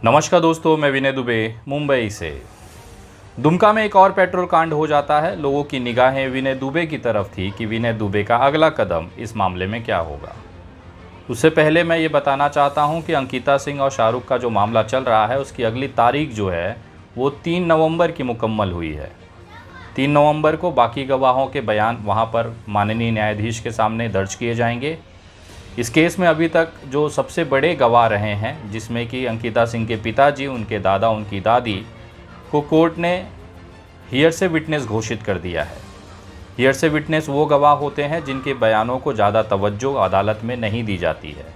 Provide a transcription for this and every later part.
नमस्कार दोस्तों, मैं विनय दुबे मुंबई से। दुमका में एक और पेट्रोल कांड हो जाता है। लोगों की निगाहें विनय दुबे की तरफ थी कि विनय दुबे का अगला कदम इस मामले में क्या होगा। उससे पहले मैं ये बताना चाहता हूँ कि अंकिता सिंह और शाहरुख का जो मामला चल रहा है उसकी अगली तारीख जो है वो 3 नवंबर की मुकम्मल हुई है। 3 नवंबर को बाकी गवाहों के बयान वहाँ पर माननीय न्यायाधीश के सामने दर्ज किए जाएंगे। इस केस में अभी तक जो सबसे बड़े गवाह रहे हैं, जिसमें कि अंकिता सिंह के पिताजी, उनके दादा, उनकी दादी को कोर्ट ने हियर से विटनेस घोषित कर दिया है। हियर से विटनेस वो गवाह होते हैं जिनके बयानों को ज़्यादा तवज्जो अदालत में नहीं दी जाती है।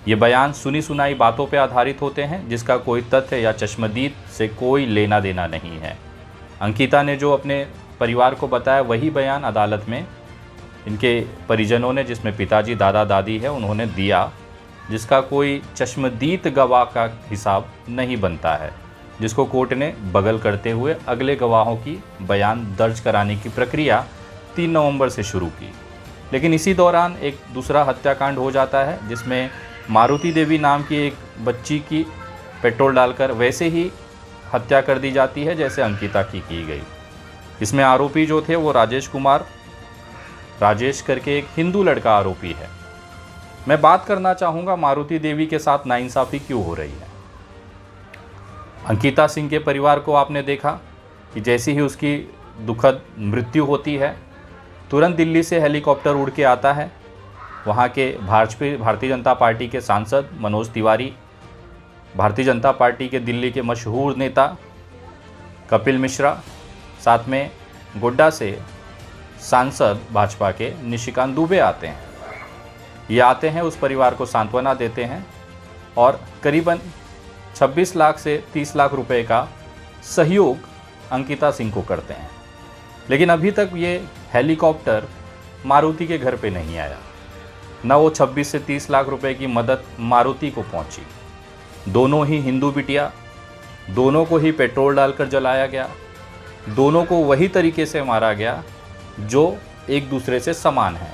ये बयान सुनी सुनाई बातों पर आधारित होते हैं जिसका कोई तथ्य या चश्मदीद से कोई लेना देना नहीं है। अंकिता ने जो अपने परिवार को बताया वही बयान अदालत में इनके परिजनों ने, जिसमें पिताजी, दादा, दादी है, उन्होंने दिया, जिसका कोई चश्मदीद गवाह का हिसाब नहीं बनता है, जिसको कोर्ट ने बगल करते हुए अगले गवाहों की बयान दर्ज कराने की प्रक्रिया 3 नवंबर से शुरू की। लेकिन इसी दौरान एक दूसरा हत्याकांड हो जाता है जिसमें मारुति देवी नाम की एक बच्ची की पेट्रोल डालकर वैसे ही हत्या कर दी जाती है जैसे अंकिता की गई। इसमें आरोपी जो थे वो राजेश करके एक हिंदू लड़का आरोपी है। मैं बात करना चाहूँगा मारुति देवी के साथ नाइंसाफ़ी क्यों हो रही है। अंकिता सिंह के परिवार को आपने देखा कि जैसी ही उसकी दुखद मृत्यु होती है, तुरंत दिल्ली से हेलीकॉप्टर उड़ के आता है। वहाँ के भारतीय जनता पार्टी के सांसद मनोज तिवारी, भारतीय जनता पार्टी के दिल्ली के मशहूर नेता कपिल मिश्रा, साथ में गोड्डा से सांसद भाजपा के निशिकांत दुबे आते हैं। ये आते हैं, उस परिवार को सांत्वना देते हैं और करीबन 26 लाख से 30 लाख रुपए का सहयोग अंकिता सिंह को करते हैं। लेकिन अभी तक ये हेलीकॉप्टर मारुति के घर पे नहीं आया, न वो 26 से 30 लाख रुपए की मदद मारुति को पहुंची। दोनों ही हिंदू बिटिया, दोनों को ही पेट्रोल डालकर जलाया गया, दोनों को वही तरीके से मारा गया जो एक दूसरे से समान है।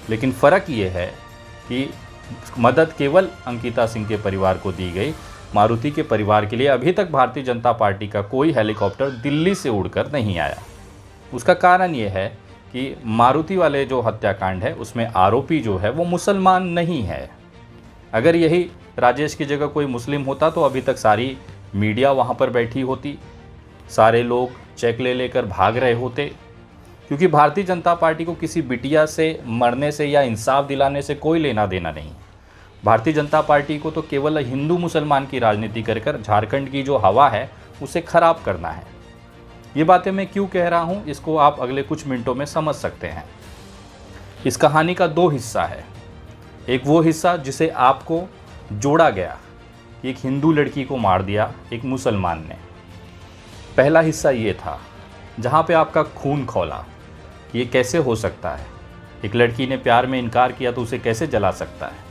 लेकिन फ़र्क ये है कि मदद केवल अंकिता सिंह के परिवार को दी गई। मारुति के परिवार के लिए अभी तक भारतीय जनता पार्टी का कोई हेलीकॉप्टर दिल्ली से उड़कर नहीं आया। उसका कारण ये है कि मारुति वाले जो हत्याकांड है उसमें आरोपी जो है वो मुसलमान नहीं है। अगर यही राजेश की जगह कोई मुस्लिम होता तो अभी तक सारी मीडिया वहाँ पर बैठी होती, सारे लोग चेक ले लेकर भाग रहे होते, क्योंकि भारतीय जनता पार्टी को किसी बिटिया से मरने से या इंसाफ दिलाने से कोई लेना देना नहीं। भारतीय जनता पार्टी को तो केवल हिंदू मुसलमान की राजनीति कर झारखंड की जो हवा है उसे खराब करना है। ये बातें मैं क्यों कह रहा हूँ इसको आप अगले कुछ मिनटों में समझ सकते हैं। इस कहानी का 2 हिस्सा है। एक वो हिस्सा जिसे आपको जोड़ा गया, एक हिंदू लड़की को मार दिया एक मुसलमान ने। पहला हिस्सा ये था जहाँ पे आपका खून खौला, ये कैसे हो सकता है। एक लड़की ने प्यार में इनकार किया तो उसे कैसे जला सकता है।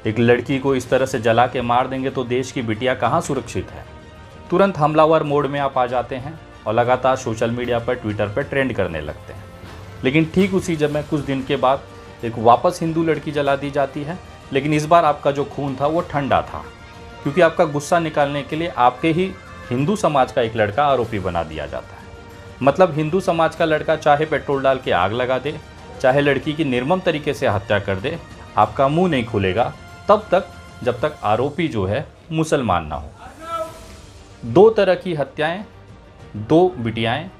एक लड़की को इस तरह से जला के मार देंगे तो देश की बिटिया कहाँ सुरक्षित है। तुरंत हमलावर मोड में आप आ जाते हैं और लगातार सोशल मीडिया पर, ट्विटर पर ट्रेंड करने लगते हैं। लेकिन ठीक उसी जब कुछ दिन के बाद एक वापस हिंदू लड़की जला दी जाती है। लेकिन इस बार आपका जो खून था वो ठंडा था, क्योंकि आपका गुस्सा निकालने के लिए आपके ही हिंदू समाज का एक लड़का आरोपी बना दिया जाता है। मतलब हिंदू समाज का लड़का चाहे पेट्रोल डाल के आग लगा दे, चाहे लड़की की निर्मम तरीके से हत्या कर दे, आपका मुंह नहीं खुलेगा तब तक जब तक आरोपी जो है मुसलमान ना हो। 2 तरह की हत्याएं, 2 बिटियाएं,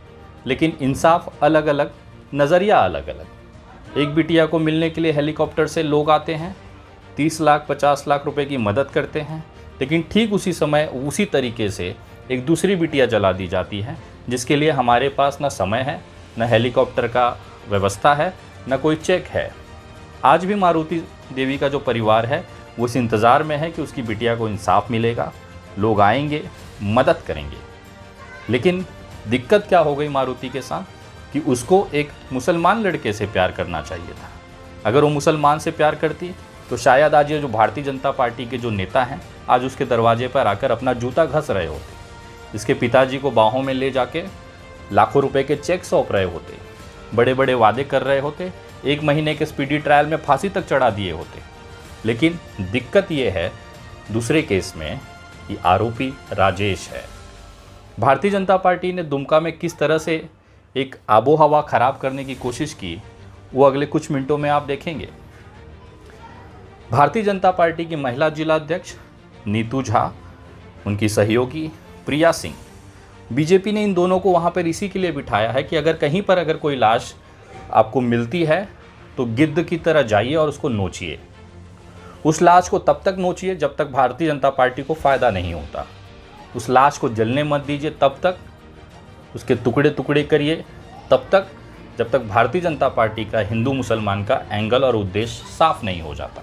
लेकिन इंसाफ अलग अलग, नज़रिया अलग अलग। एक बिटिया को मिलने के लिए हेलीकॉप्टर से लोग आते हैं, 30 लाख 50 लाख रुपए की मदद करते हैं। लेकिन ठीक उसी समय उसी तरीके से एक दूसरी बिटिया जला दी जाती है, जिसके लिए हमारे पास न समय है, न हेलीकॉप्टर का व्यवस्था है, न कोई चेक है। आज भी मारुति देवी का जो परिवार है वो इस इंतज़ार में है कि उसकी बिटिया को इंसाफ मिलेगा, लोग आएंगे, मदद करेंगे। लेकिन दिक्कत क्या हो गई मारुति के साथ कि उसको एक मुसलमान लड़के से प्यार करना चाहिए था। अगर वो मुसलमान से प्यार करती तो शायद आज ये जो भारतीय जनता पार्टी के जो नेता हैं आज उसके दरवाजे पर आकर अपना जूता घस रहे होते, इसके पिताजी को बाहों में ले जाके लाखों रुपए के चेक सौंप रहे होते, बड़े बड़े वादे कर रहे होते, 1 महीने के स्पीडी ट्रायल में फांसी तक चढ़ा दिए होते। लेकिन दिक्कत ये है दूसरे केस में ये आरोपी राजेश है। भारतीय जनता पार्टी ने दुमका में किस तरह से एक आबो हवा खराब करने की कोशिश की, वो अगले कुछ मिनटों में आप देखेंगे। भारतीय जनता पार्टी की महिला जिलाध्यक्ष नीतू झा, उनकी सहयोगी प्रिया सिंह, बीजेपी ने इन दोनों को वहाँ पर इसी के लिए बिठाया है कि अगर कहीं पर अगर कोई लाश आपको मिलती है तो गिद्ध की तरह जाइए और उसको नोचिए। उस लाश को तब तक नोचिए जब तक भारतीय जनता पार्टी को फ़ायदा नहीं होता। उस लाश को जलने मत दीजिए तब तक, उसके टुकड़े टुकड़े करिए तब तक, जब तक भारतीय जनता पार्टी का हिंदू मुसलमान का एंगल और उद्देश्य साफ नहीं हो जाता।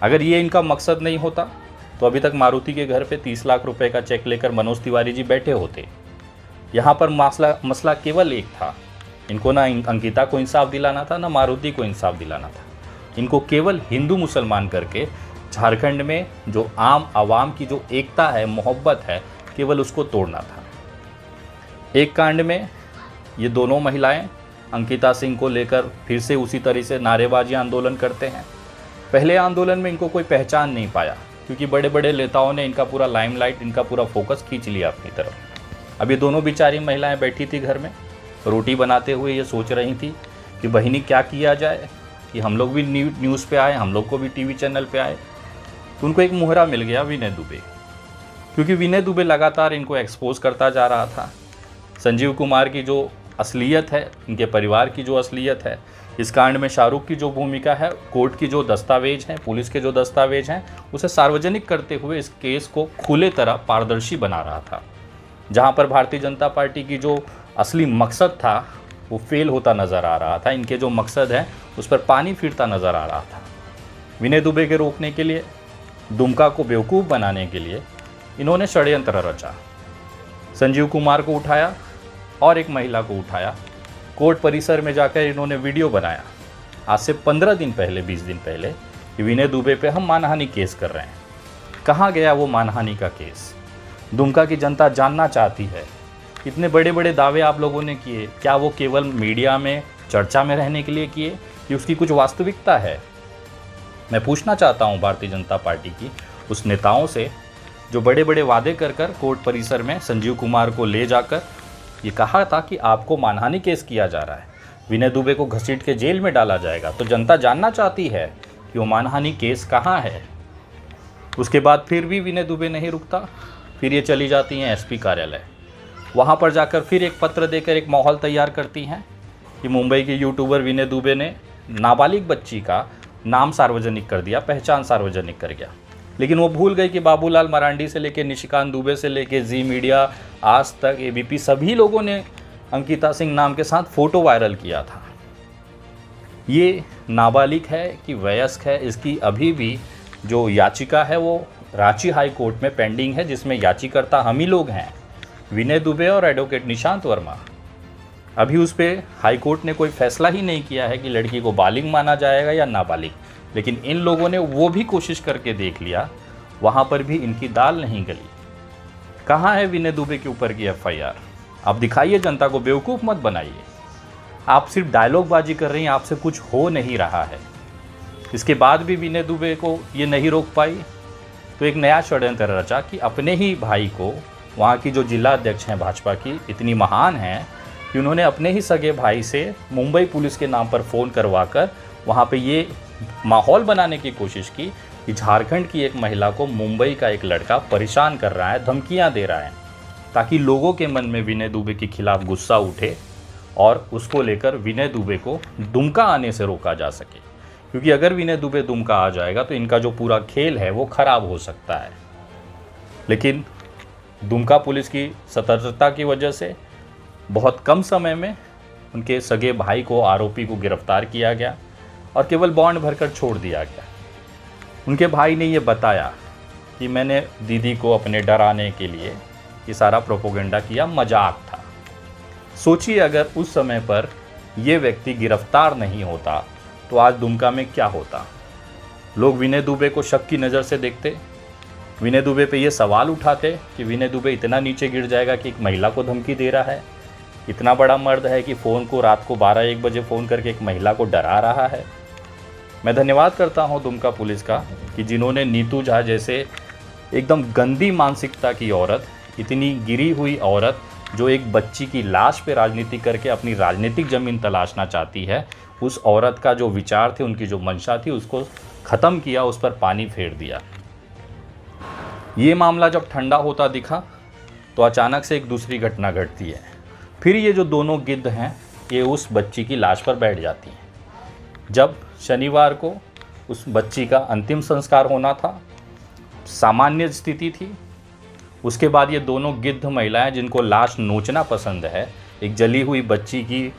अगर ये इनका मकसद नहीं होता तो अभी तक मारुति के घर पे 30 लाख रुपए का चेक लेकर मनोज तिवारी जी बैठे होते। यहाँ पर मसला केवल एक था, इनको ना अंकिता को इंसाफ दिलाना था, ना मारुति को इंसाफ दिलाना था। इनको केवल हिंदू मुसलमान करके झारखंड में जो आम आवाम की जो एकता है, मोहब्बत है, केवल उसको तोड़ना था। एक कांड में ये दोनों महिलाएं अंकिता सिंह को लेकर फिर से उसी तरह से नारेबाजी आंदोलन करते हैं। पहले आंदोलन में इनको कोई पहचान नहीं पाया क्योंकि बड़े बड़े नेताओं ने इनका पूरा लाइमलाइट, इनका पूरा फोकस खींच लिया अपनी तरफ। अब ये दोनों बेचारी महिलाएं बैठी थी घर में, रोटी बनाते हुए ये सोच रही थी कि बहिनी क्या किया जाए कि हम लोग भी न्यूज़ पे आए, हम लोग को भी टीवी चैनल पे आए। तो उनको एक मुहरा मिल गया विनय दुबे, क्योंकि विनय दुबे लगातार इनको एक्सपोज करता जा रहा था। संजीव कुमार की जो असलियत है, इनके परिवार की जो असलियत है, इस कांड में शाहरुख की जो भूमिका है, कोर्ट की जो दस्तावेज हैं, पुलिस के जो दस्तावेज हैं, उसे सार्वजनिक करते हुए इस केस को खुले तरह पारदर्शी बना रहा था। जहां पर भारतीय जनता पार्टी की जो असली मकसद था वो फेल होता नज़र आ रहा था। इनके जो मकसद है उस पर पानी फिरता नज़र आ रहा था। विनय दुबे के रोकने के लिए, दुमका को बेवकूफ़ बनाने के लिए इन्होंने षड्यंत्र रचा। संजीव कुमार को उठाया और एक महिला को उठाया, कोर्ट परिसर में जाकर इन्होंने वीडियो बनाया। आज से 15 दिन पहले, 20 दिन पहले, कि विनय दुबे पे हम मानहानि केस कर रहे हैं। कहाँ गया वो मानहानि का केस? दुमका की जनता जानना चाहती है। इतने बड़े बड़े दावे आप लोगों ने किए, क्या वो केवल मीडिया में चर्चा में रहने के लिए किए कि उसकी कुछ वास्तविकता है? मैं पूछना चाहता हूँ भारतीय जनता पार्टी की उस नेताओं से जो बड़े बड़े वादे कर कोर्ट परिसर में संजीव कुमार को ले जाकर ये कहा था कि आपको मानहानि केस किया जा रहा है, विनय दुबे को घसीट के जेल में डाला जाएगा। तो जनता जानना चाहती है कि वो मानहानि केस कहाँ है। उसके बाद फिर भी विनय दुबे नहीं रुकता, फिर ये चली जाती हैं एसपी कार्यालय। वहाँ पर जाकर फिर एक पत्र देकर एक माहौल तैयार करती हैं कि मुंबई के यूट्यूबर विनय दुबे ने नाबालिग बच्ची का नाम सार्वजनिक कर दिया, पहचान सार्वजनिक कर गया। लेकिन वो भूल गए कि बाबूलाल मरांडी से लेकर निशिकांत दुबे से लेकर जी मीडिया, आज तक, एबीपी, सभी लोगों ने अंकिता सिंह नाम के साथ फ़ोटो वायरल किया था। ये नाबालिग है कि वयस्क है, इसकी अभी भी जो याचिका है वो रांची हाई कोर्ट में पेंडिंग है, जिसमें याचिकर्ता हम ही लोग हैं, विनय दुबे और एडवोकेट निशांत वर्मा। अभी उस पर हाई कोर्ट ने कोई फैसला ही नहीं किया है कि लड़की को बालिग माना जाएगा या नाबालिग। लेकिन इन लोगों ने वो भी कोशिश करके देख लिया, वहाँ पर भी इनकी दाल नहीं गली। कहाँ है विनय दुबे के ऊपर की एफआईआर? आप दिखाइए, जनता को बेवकूफ़ मत बनाइए। आप सिर्फ डायलॉगबाजी कर रही हैं, आपसे कुछ हो नहीं रहा है। इसके बाद भी विनय दुबे को ये नहीं रोक पाई तो एक नया षड्यंत्र रचा कि अपने ही भाई को, वहाँ की जो जिला अध्यक्ष हैं भाजपा की, इतनी महान हैं कि उन्होंने अपने ही सगे भाई से मुंबई पुलिस के नाम पर फ़ोन करवाकर वहाँ पे ये माहौल बनाने की कोशिश की कि झारखंड की एक महिला को मुंबई का एक लड़का परेशान कर रहा है, धमकियां दे रहा है, ताकि लोगों के मन में विनय दुबे के खिलाफ गुस्सा उठे और उसको लेकर विनय दुबे को दुमका आने से रोका जा सके। क्योंकि अगर विनय दुबे दुमका आ जाएगा तो इनका जो पूरा खेल है वो ख़राब हो सकता है। लेकिन दुमका पुलिस की सतर्कता की वजह से बहुत कम समय में उनके सगे भाई को, आरोपी को गिरफ्तार किया गया और केवल बॉन्ड भरकर छोड़ दिया गया। उनके भाई ने ये बताया कि मैंने दीदी को अपने डराने के लिए ये सारा प्रोपोगेंडा किया, मजाक था। सोचिए अगर उस समय पर ये व्यक्ति गिरफ्तार नहीं होता तो आज दुमका में क्या होता। लोग विनय दुबे को शक की नज़र से देखते, विनय दुबे पे ये सवाल उठाते कि विनय दुबे इतना नीचे गिर जाएगा कि एक महिला को धमकी दे रहा है, इतना बड़ा मर्द है कि फ़ोन को रात को 12-1 बजे फ़ोन करके एक महिला को डरा रहा है। मैं धन्यवाद करता हूं दुमका पुलिस का कि जिन्होंने नीतू झा जैसे एकदम गंदी मानसिकता की औरत, इतनी गिरी हुई औरत जो एक बच्ची की लाश पे राजनीति करके अपनी राजनीतिक ज़मीन तलाशना चाहती है, उस औरत का जो विचार थे, उनकी जो मंशा थी, उसको ख़त्म किया, उस पर पानी फेर दिया। ये मामला जब ठंडा होता दिखा तो अचानक से एक दूसरी घटना घटती है। फिर ये जो दोनों गिद्ध हैं, ये उस बच्ची की लाश पर बैठ जाती हैं। जब शनिवार को उस बच्ची का अंतिम संस्कार होना था, सामान्य स्थिति थी। उसके बाद ये दोनों गिद्ध महिलाएं जिनको लाश नोचना पसंद है, एक जली हुई बच्ची की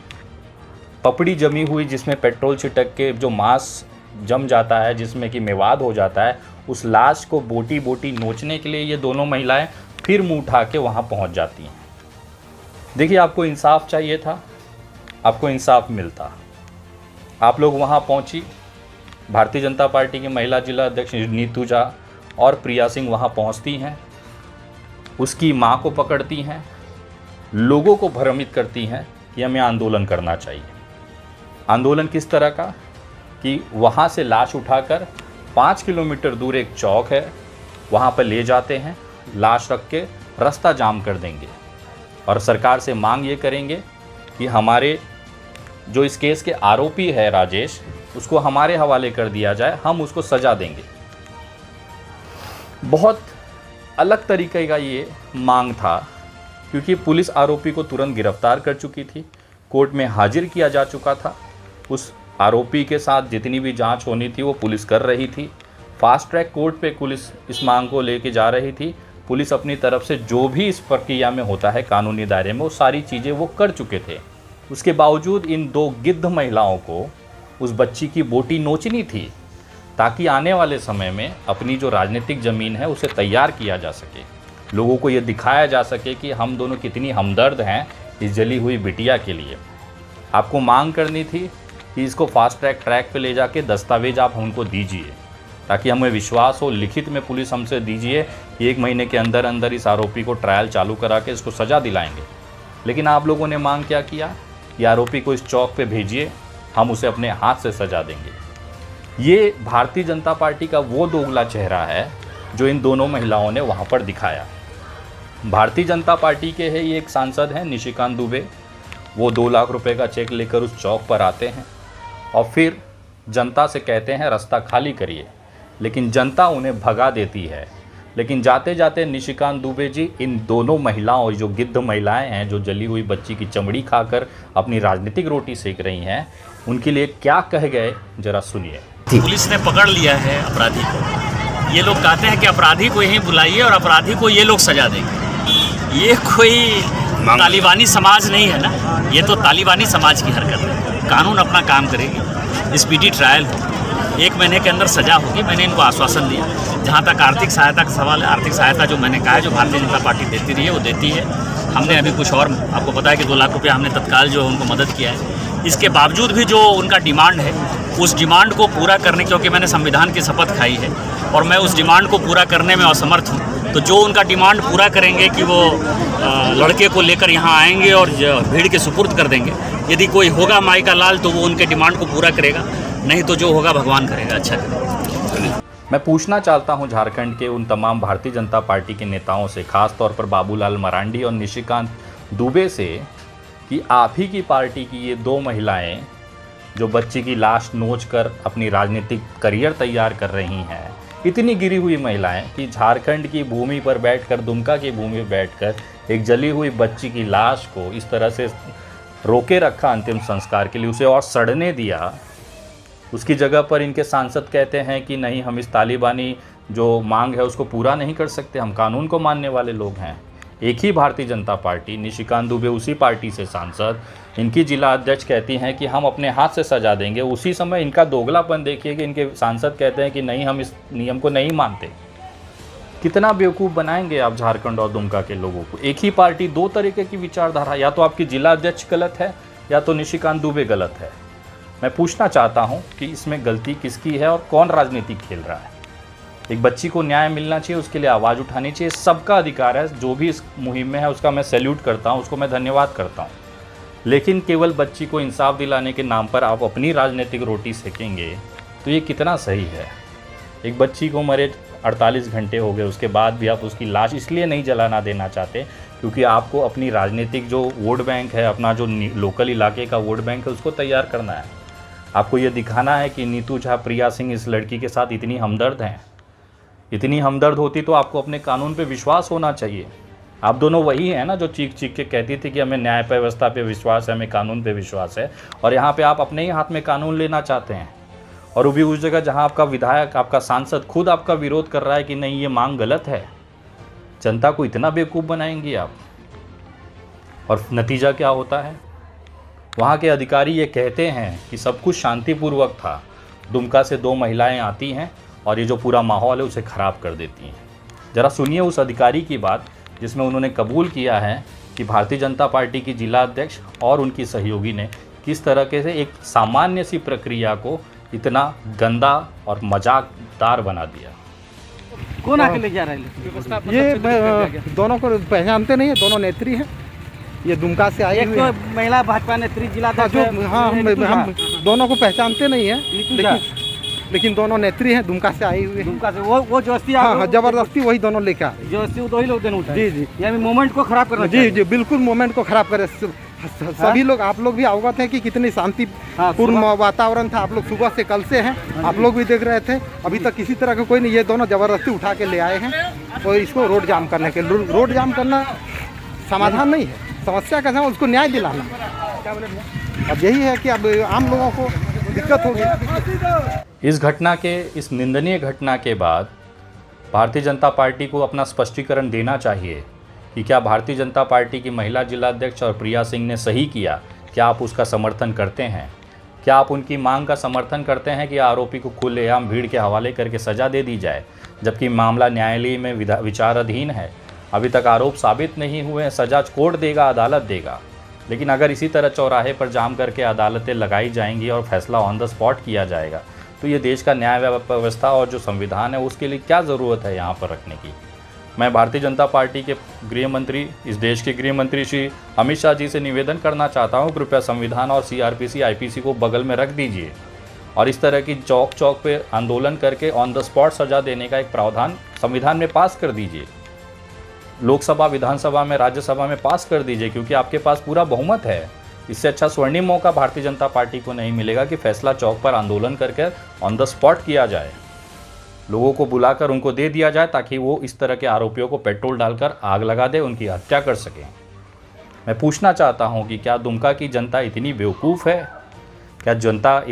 पपड़ी जमी हुई जिसमें पेट्रोल छिटक के जो मांस जम जाता है, जिसमें कि मेवाद हो जाता है, उस लाश को बोटी बोटी नोचने के लिए ये दोनों महिलाएं फिर मुंह उठा के वहाँ पहुँच जाती हैं। देखिए, आपको इंसाफ चाहिए था, आपको इंसाफ मिलता। आप लोग वहाँ पहुँची, भारतीय जनता पार्टी की महिला जिला अध्यक्ष नीतू झा और प्रिया सिंह वहाँ पहुँचती हैं, उसकी माँ को पकड़ती हैं, लोगों को भ्रमित करती हैं कि हमें आंदोलन करना चाहिए। आंदोलन किस तरह का कि वहाँ से लाश उठाकर 5 किलोमीटर दूर एक चौक है, वहाँ पर ले जाते हैं, लाश रख के रास्ता जाम कर देंगे और सरकार से मांग ये करेंगे कि हमारे जो इस केस के आरोपी है राजेश, उसको हमारे हवाले कर दिया जाए, हम उसको सज़ा देंगे। बहुत अलग तरीके का ये मांग था, क्योंकि पुलिस आरोपी को तुरंत गिरफ्तार कर चुकी थी, कोर्ट में हाजिर किया जा चुका था। उस आरोपी के साथ जितनी भी जांच होनी थी वो पुलिस कर रही थी। फास्ट ट्रैक कोर्ट पे पुलिस इस मांग को लेके जा रही थी। पुलिस अपनी तरफ से जो भी इस प्रक्रिया में होता है कानूनी दायरे में, वो सारी चीज़ें वो कर चुके थे। उसके बावजूद इन दो गिद्ध महिलाओं को उस बच्ची की बोटी नोचनी थी, ताकि आने वाले समय में अपनी जो राजनीतिक ज़मीन है उसे तैयार किया जा सके, लोगों को ये दिखाया जा सके कि हम दोनों कितनी हमदर्द हैं इस जली हुई बिटिया के लिए। आपको मांग करनी थी कि इसको फास्ट ट्रैक पे ले जाके दस्तावेज आप हमको दीजिए, ताकि हमें विश्वास हो, लिखित में पुलिस हमसे दीजिए कि 1 महीने के अंदर अंदर इस आरोपी को ट्रायल चालू करा के इसको सज़ा दिलाएंगे। लेकिन आप लोगों ने मांग क्या किया, ये आरोपी को इस चौक पे भेजिए, हम उसे अपने हाथ से सजा देंगे। ये भारतीय जनता पार्टी का वो दोगला चेहरा है जो इन दोनों महिलाओं ने वहाँ पर दिखाया। भारतीय जनता पार्टी के है ये एक सांसद हैं निशिकांत दुबे, वो 2 लाख रुपए का चेक लेकर उस चौक पर आते हैं और फिर जनता से कहते हैं रास्ता खाली करिए, लेकिन जनता उन्हें भगा देती है। लेकिन जाते जाते निशिकांत दुबे जी इन दोनों महिलाओं, जो गिद्ध महिलाएं हैं, जो जली हुई बच्ची की चमड़ी खाकर अपनी राजनीतिक रोटी सेक रही हैं, उनके लिए क्या कह गए जरा सुनिए। पुलिस ने पकड़ लिया है अपराधी को। ये लोग कहते हैं कि अपराधी को यहीं बुलाइए और अपराधी को ये लोग सजा देंगे। ये कोई तालिबानी समाज नहीं है ना, ये तो तालिबानी समाज की हरकत है। कानून अपना काम करेगी, स्पीडी ट्रायल हो, 1 महीने के अंदर सजा होगी। मैंने इनको आश्वासन दिया। जहाँ तक आर्थिक सहायता का सवाल है, आर्थिक सहायता जो मैंने कहा है, जो भारतीय जनता पार्टी देती रही है वो देती है। हमने अभी कुछ और, आपको पता है कि 2 लाख रुपया हमने तत्काल जो उनको मदद किया है। इसके बावजूद भी जो उनका डिमांड है, उस डिमांड को पूरा करने, क्योंकि मैंने संविधान की शपथ खाई है और मैं उस डिमांड को पूरा करने में असमर्थ हूँ, तो जो उनका डिमांड पूरा करेंगे कि वो लड़के को लेकर यहाँ आएंगे और भीड़ के सुपुर्द कर देंगे। यदि कोई होगा माई का लाल तो वो उनके डिमांड को पूरा करेगा, नहीं तो जो होगा भगवान करेगा। अच्छा करेगा। मैं पूछना चाहता हूं झारखंड के उन तमाम भारतीय जनता पार्टी के नेताओं से, खास तौर पर बाबूलाल मरांडी और निशिकांत दुबे से, कि आप ही की पार्टी की ये 2 महिलाएं जो बच्ची की लाश नोचकर अपनी राजनीतिक करियर तैयार कर रही हैं, इतनी गिरी हुई महिलाएं कि झारखंड की भूमि पर बैठकर, दुमका की भूमि पर बैठकर एक जली हुई बच्ची की लाश को इस तरह से रोके रखा अंतिम संस्कार के लिए, उसे और सड़ने दिया। उसकी जगह पर इनके सांसद कहते हैं कि नहीं, हम इस तालिबानी जो मांग है उसको पूरा नहीं कर सकते, हम कानून को मानने वाले लोग हैं। एक ही भारतीय जनता पार्टी, निशिकांत दुबे उसी पार्टी से सांसद, इनकी जिला अध्यक्ष कहती हैं कि हम अपने हाथ से सजा देंगे। उसी समय इनका दोगलापन देखिए कि इनके सांसद कहते हैं कि नहीं, हम इस नियम को नहीं मानते। कितना बेवकूफ़ बनाएंगे आप झारखंड और दुमका के लोगों को। एक ही पार्टी, 2 तरीके की विचारधारा, या तो आपकी जिला अध्यक्ष गलत है या तो निशिकांत दुबे गलत है। मैं पूछना चाहता हूं कि इसमें गलती किसकी है और कौन राजनीति खेल रहा है। एक बच्ची को न्याय मिलना चाहिए, उसके लिए आवाज़ उठानी चाहिए, सबका अधिकार है। जो भी इस मुहिम में है उसका मैं सैल्यूट करता हूं, उसको मैं धन्यवाद करता हूं। लेकिन केवल बच्ची को इंसाफ दिलाने के नाम पर आप अपनी राजनीतिक रोटी सेकेंगे तो ये कितना सही है। एक बच्ची को मरे 48 घंटे हो गए, उसके बाद भी आप उसकी लाश इसलिए नहीं जलाना देना चाहते क्योंकि आपको अपनी राजनीतिक जो वोट बैंक है, अपना जो लोकल इलाके का वोट बैंक है, उसको तैयार करना है। आपको ये दिखाना है कि नीतू झा प्रिया सिंह इस लड़की के साथ इतनी हमदर्द हैं। इतनी हमदर्द होती तो आपको अपने कानून पे विश्वास होना चाहिए। आप दोनों वही हैं ना जो चीख चीख के कहती थी कि हमें न्याय व्यवस्था पे विश्वास है, हमें कानून पे विश्वास है, और यहाँ पे आप अपने ही हाथ में कानून लेना चाहते हैं। और वो भी उस जगह जहाँ आपका विधायक, आपका सांसद खुद आपका विरोध कर रहा है कि नहीं ये मांग गलत है। जनता को इतना बेवकूफ़ बनाएंगे आप। और नतीजा क्या होता है? वहाँ के अधिकारी ये कहते हैं कि सब कुछ शांतिपूर्वक था, दुमका से 2 महिलाएं आती हैं और ये जो पूरा माहौल है उसे ख़राब कर देती हैं। ज़रा सुनिए उस अधिकारी की बात, जिसमें उन्होंने कबूल किया है कि भारतीय जनता पार्टी की जिला अध्यक्ष और उनकी सहयोगी ने किस तरह से एक सामान्य सी प्रक्रिया को इतना गंदा और मजाकदार बना दिया। कौन आके ले जा रहा है? ये दोनों को पहचानते नहीं है, दोनों नेत्री हैं। ये दुमका से आई हुई तो महिला भाजपा नेत्री जिला हम दोनों को पहचानते नहीं है, लेकिन दोनों नेत्री हैं, दुमका से आई हुई है। दुमका से वो जबरदस्ती हाँ, जबरदस्ती वही दोनों लेके आ रहे। जबरदस्ती दो ही लोग देने जी जी, यानी मोमेंट को खराब करना। जी जी, बिल्कुल मोमेंट को खराब करे। सभी लोग, आप लोग भी अवगत हैं कि कितनी शांतिपूर्ण वातावरण था। आप लोग सुबह से कल से हैं, आप लोग भी देख रहे थे, अभी तक किसी तरह का कोई नहीं। ये दोनों जबरदस्ती उठा के ले आए हैं और इसको रोड जाम करने के। रोड जाम करना समाधान नहीं है, समस्या का समाधान उसको न्याय दिलाना। अब यही है कि अब आम लोगों को दिक्कत होगी। इस घटना के, इस निंदनीय घटना के बाद भारतीय जनता पार्टी को अपना स्पष्टीकरण देना चाहिए कि क्या भारतीय जनता पार्टी की महिला जिला अध्यक्ष और प्रिया सिंह ने सही किया? क्या आप उसका समर्थन करते हैं? क्या आप उनकी मांग का समर्थन करते हैं कि आरोपी को खुलेआम भीड़ के हवाले करके सज़ा दे दी जाए, जबकि मामला न्यायालय में विचाराधीन है? अभी तक आरोप साबित नहीं हुए हैं, सज़ा कोर्ट देगा, अदालत देगा। लेकिन अगर इसी तरह चौराहे पर जाम करके अदालतें लगाई जाएंगी और फैसला ऑन द स्पॉट किया जाएगा, तो ये देश का न्याय व्यवस्था और जो संविधान है उसके लिए क्या ज़रूरत है यहाँ पर रखने की? मैं भारतीय जनता पार्टी के गृह मंत्री, इस देश के गृह मंत्री श्री अमित शाह जी से निवेदन करना चाहता हूँ, कृपया संविधान और CRPC IPC को बगल में रख दीजिए और इस तरह की चौक चौक पे आंदोलन करके ऑन द स्पॉट सज़ा देने का एक प्रावधान संविधान में पास कर दीजिए। लोकसभा, विधानसभा में, राज्यसभा में पास कर दीजिए, क्योंकि आपके पास पूरा बहुमत है। इससे अच्छा स्वर्णिम मौका भारतीय जनता पार्टी को नहीं मिलेगा कि फैसला चौक पर आंदोलन करके ऑन द स्पॉट किया जाए, लोगों को बुलाकर उनको दे दिया जाए ताकि वो इस तरह के आरोपियों को पेट्रोल डालकर आग लगा दे, उनकी हत्या कर सकें। मैं पूछना चाहता हूं कि क्या दुमका की जनता इतनी बेवकूफ़ है? क्या जनता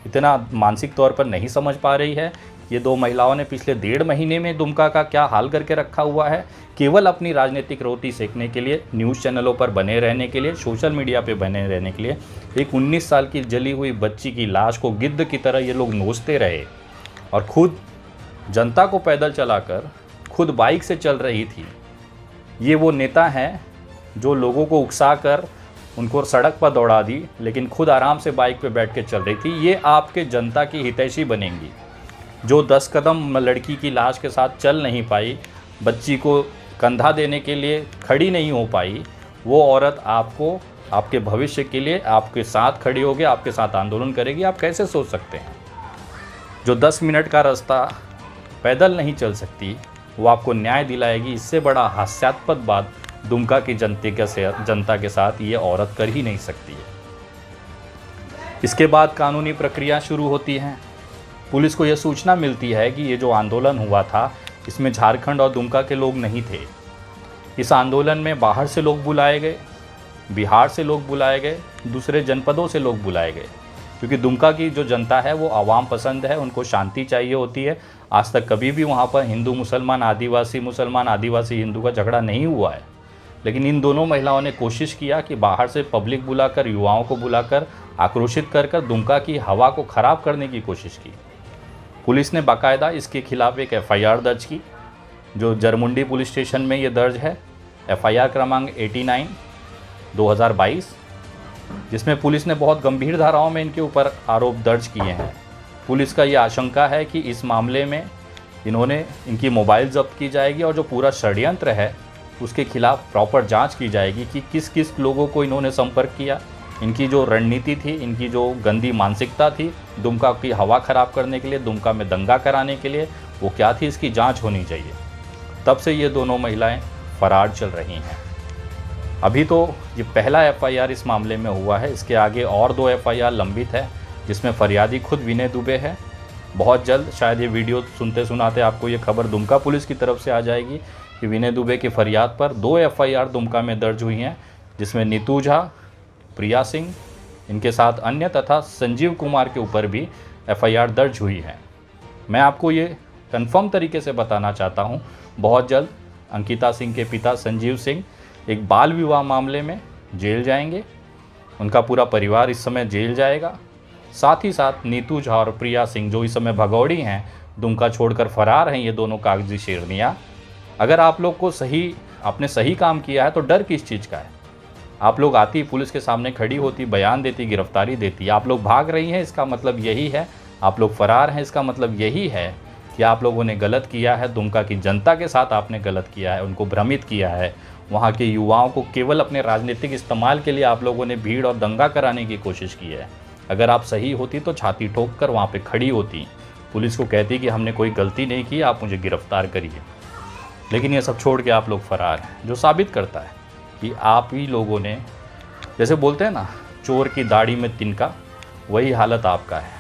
इतना मानसिक तौर पर नहीं समझ पा रही है? ये 2 महिलाओं ने पिछले 1.5 महीने में दुमका का क्या हाल करके रखा हुआ है, केवल अपनी राजनीतिक रोटी सेकने के लिए, न्यूज़ चैनलों पर बने रहने के लिए, सोशल मीडिया पे बने रहने के लिए। एक 19 साल की जली हुई बच्ची की लाश को गिद्ध की तरह ये लोग नोचते रहे और खुद जनता को पैदल चलाकर, खुद बाइक से चल रही थी। ये वो नेता हैं जो लोगों को उकसा कर उनको सड़क पर दौड़ा दी, लेकिन खुद आराम से बाइक पे बैठ के चल रही थी। ये आपके जनता की हितैषी बनेंगी। जो 10 कदम लड़की की लाश के साथ चल नहीं पाई, बच्ची को कंधा देने के लिए खड़ी नहीं हो पाई, वो औरत आपको, आपके भविष्य के लिए आपके साथ खड़ी होगी, आपके साथ आंदोलन करेगी। आप कैसे सोच सकते हैं? जो 10 मिनट का रास्ता पैदल नहीं चल सकती, वो आपको न्याय दिलाएगी। इससे बड़ा हास्यास्पद बात दुमका की जनता के साथ ये औरत कर ही नहीं सकती है। इसके बाद कानूनी प्रक्रिया शुरू होती है। पुलिस को यह सूचना मिलती है कि ये जो आंदोलन हुआ था, इसमें झारखंड और दुमका के लोग नहीं थे। इस आंदोलन में बाहर से लोग बुलाए गए, बिहार से लोग बुलाए गए, दूसरे जनपदों से लोग बुलाए गए, क्योंकि दुमका की जो जनता है वो आवाम पसंद है, उनको शांति चाहिए होती है। आज तक कभी भी वहाँ पर हिंदू मुसलमान, आदिवासी हिंदू का झगड़ा नहीं हुआ है। लेकिन इन दोनों महिलाओं ने कोशिश किया कि बाहर से पब्लिक बुलाकर, युवाओं को बुलाकर, आक्रोशित कर दुमका की हवा को ख़राब करने की कोशिश की। पुलिस ने बाकायदा इसके खिलाफ एक FIR दर्ज की, जो जरमुंडी पुलिस स्टेशन में ये दर्ज है, FIR क्रमांक 89/2022, जिसमें पुलिस ने बहुत गंभीर धाराओं में इनके ऊपर आरोप दर्ज किए हैं। पुलिस का ये आशंका है कि इस मामले में इनकी मोबाइल जब्त की जाएगी और जो पूरा षड्यंत्र है उसके खिलाफ प्रॉपर जांच की जाएगी कि किस किस लोगों को इन्होंने संपर्क किया, इनकी जो रणनीति थी, इनकी जो गंदी मानसिकता थी दुमका की हवा ख़राब करने के लिए, दुमका में दंगा कराने के लिए, वो क्या थी, इसकी जांच होनी चाहिए। तब से ये दोनों महिलाएं फरार चल रही हैं। अभी तो ये पहला एफआईआर इस मामले में हुआ है, इसके आगे और 2 एफआईआर लंबित है, जिसमें फरियादी खुद विनय दुबे है। बहुत जल्द शायद ये वीडियो सुनते सुनाते आपको ये खबर दुमका पुलिस की तरफ से आ जाएगी कि विनय दुबे की फरियाद पर 2 एफआईआर दुमका में दर्ज हुई हैं, जिसमें नीतू झा, प्रिया सिंह, इनके साथ अन्य तथा संजीव कुमार के ऊपर भी एफआईआर दर्ज हुई है। मैं आपको ये कन्फर्म तरीके से बताना चाहता हूँ, बहुत जल्द अंकिता सिंह के पिता संजीव सिंह एक बाल विवाह मामले में जेल जाएंगे, उनका पूरा परिवार इस समय जेल जाएगा। साथ ही साथ नीतू झा और प्रिया सिंह जो इस समय भगौड़ी हैं, दुमका छोड़कर फरार हैं, ये दोनों कागजी शेरनियाँ। अगर आप लोग को आपने सही काम किया है तो डर किस चीज़ का है? आप लोग आती, पुलिस के सामने खड़ी होती, बयान देती, गिरफ्तारी देती। आप लोग भाग रही हैं, इसका मतलब यही है, आप लोग फरार हैं, इसका मतलब यही है कि आप लोगों ने गलत किया है। दुमका की जनता के साथ आपने गलत किया है, उनको भ्रमित किया है। वहाँ के युवाओं को केवल अपने राजनीतिक इस्तेमाल के लिए आप लोगों ने भीड़ और दंगा कराने की कोशिश की है। अगर आप सही होती तो छाती ठोक कर वहाँ पे खड़ी होती, पुलिस को कहती कि हमने कोई गलती नहीं की, आप मुझे गिरफ्तार करिए। लेकिन ये सब छोड़ के आप लोग फरार हैं, जो साबित करता है कि आप ही लोगों ने, जैसे बोलते हैं ना, चोर की दाढ़ी में तिनका, वही हालत आपका है।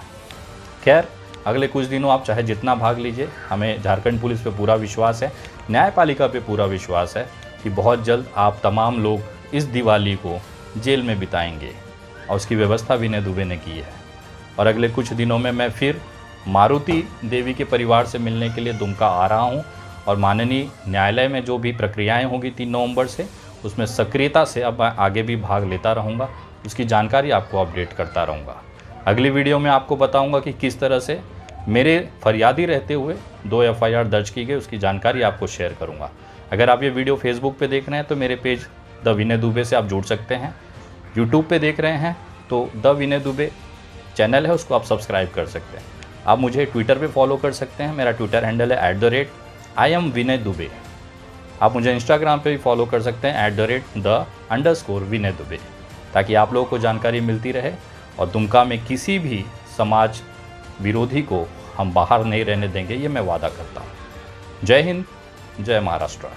खैर, अगले कुछ दिनों आप चाहे जितना भाग लीजिए, हमें झारखंड पुलिस पे पूरा विश्वास है, न्यायपालिका पे पूरा विश्वास है कि बहुत जल्द आप तमाम लोग इस दिवाली को जेल में बिताएंगे, और उसकी व्यवस्था विनय दुबे ने की है। और अगले कुछ दिनों में मैं फिर मारुति देवी के परिवार से मिलने के लिए दुमका आ रहा हूँ, और माननीय न्यायालय में जो भी प्रक्रियाएं होंगी 3 नवंबर से, उसमें सक्रियता से अब आगे भी भाग लेता रहूँगा, उसकी जानकारी आपको अपडेट करता रहूँगा। अगली वीडियो में आपको बताऊँगा कि किस तरह से मेरे फरियादी रहते हुए 2 एफआईआर दर्ज की गई, उसकी जानकारी आपको शेयर करूँगा। अगर आप ये वीडियो फेसबुक पे देख रहे हैं तो मेरे पेज द विनय दुबे से आप जुड़ सकते हैं। यूट्यूब पे देख रहे हैं तो द विनय दुबे चैनल है, उसको आप सब्सक्राइब कर सकते हैं। आप मुझे ट्विटर पे फॉलो कर सकते हैं, मेरा ट्विटर हैंडल है @IamVinayDube। आप मुझे इंस्टाग्राम पे भी फॉलो कर सकते हैं @the_Vinay Dube, ताकि आप लोगों को जानकारी मिलती रहे और दुमका में किसी भी समाज विरोधी को हम बाहर नहीं रहने देंगे, ये मैं वादा करता हूँ। जय हिंद, जय महाराष्ट्र।